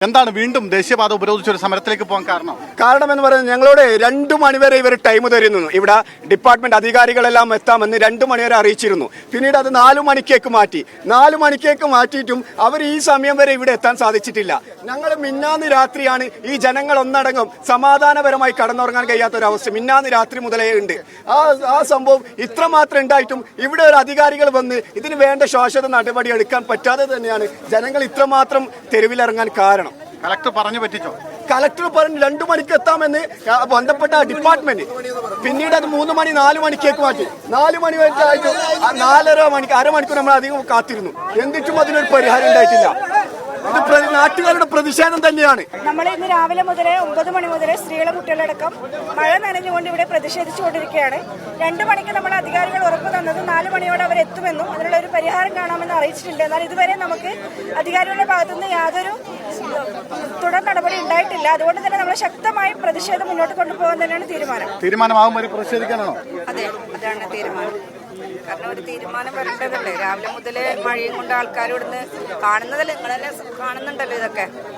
എന്താണ് വീണ്ടും ദേശീയപാത ഉപരോധിച്ച ഒരു സമരത്തിലേക്ക് പോകാൻ കാരണം എന്ന് പറയുന്നത് ഞങ്ങളോട് 2 മണിവരെ ഇവർ ടൈം തരുന്നു. ഇവിടെ ഡിപ്പാർട്ട്മെന്റ് അധികാരികളെല്ലാം എത്താമെന്ന് 2 മണിവരെ അറിയിച്ചിരുന്നു. പിന്നീട് അത് 4 മണിക്കേക്ക് മാറ്റി. 4 മണിക്കേക്ക് മാറ്റിയിട്ടും അവർ ഈ സമയം വരെ ഇവിടെ എത്താൻ സാധിച്ചിട്ടില്ല. ഞങ്ങൾ മിന്നാന്ന് രാത്രിയാണ് ഈ ജനങ്ങൾ ഒന്നടങ്കം സമാധാനപരമായി കടന്നുറങ്ങാൻ കഴിയാത്തൊരവസ്ഥ മിന്നാന്ന് രാത്രി മുതലേ ഉണ്ട്. ആ സംഭവം ഇത്രമാത്രം ഉണ്ടായിട്ടും ഇവിടെ ഒരു അധികാരികൾ വന്ന് ഇതിന് വേണ്ട ശാശ്വത നടപടി എടുക്കാൻ പറ്റാതെ തന്നെയാണ് ജനങ്ങൾ ഇത്രമാത്രം തെരുവിലിറങ്ങാൻ കാരണം. കളക്ടർ പറഞ്ഞു പറ്റിച്ചോ? കളക്ടർ പറഞ്ഞു 2 മണിക്ക് എത്താമെന്ന് ബന്ധപ്പെട്ട ഡിപ്പാർട്ട്മെന്റ്. പിന്നീട് അത് 3 മണി 4 മണിക്കേക്ക് മാറ്റി. 4 മണി വരെ ആയിട്ട് 4:30 മണിക്ക് അരമണിക്കൂർ നമ്മൾ അധികം കാത്തിരുന്നു. എന്നിട്ടും അതിനൊരു പരിഹാരം ഉണ്ടായിട്ടില്ല. ഇത് നാട്ടുകാരുടെ പ്രതിഷേധം തന്നെയാണ്. നമ്മൾ ഇന്ന് രാവിലെ മുതലേ 9 മണി മുതലേ സ്ത്രീകളും കുട്ടികളടക്കം മഴ നനഞ്ഞുകൊണ്ട് ഇവിടെ പ്രതിഷേധിച്ചുകൊണ്ടിരിക്കുകയാണ്. 2 മണിക്ക് നമ്മൾ അധികാരികൾ ഉറപ്പ് തന്നത് 4 മണിയോടെ അവരെത്തുമെന്നും അതിനുള്ള ഒരു പരിഹാരം കാണാമെന്ന് അറിയിച്ചിട്ടുണ്ട്. എന്നാൽ ഇതുവരെ നമുക്ക് അധികാരികളുടെ ഭാഗത്തുനിന്ന് യാതൊരു തുടർ നടപടി ഉണ്ടായിട്ടില്ല. അതുകൊണ്ട് തന്നെ നമ്മൾ ശക്തമായി പ്രതിഷേധം മുന്നോട്ട് കൊണ്ടുപോകാൻ തന്നെയാണ് തീരുമാനമാകും വരെ പ്രതിഷേധിക്കാനാണോ? അതെ, അതാണ് തീരുമാനം. കാരണം ഒരു തീരുമാനം വരേണ്ടതല്ലേ. രാവിലെ മുതലേ മഴയും കൊണ്ട് ആൾക്കാർ ഇവിടുന്ന് കാണുന്നതല്ലേ, നിങ്ങൾ തന്നെ കാണുന്നുണ്ടല്ലോ ഇതൊക്കെ.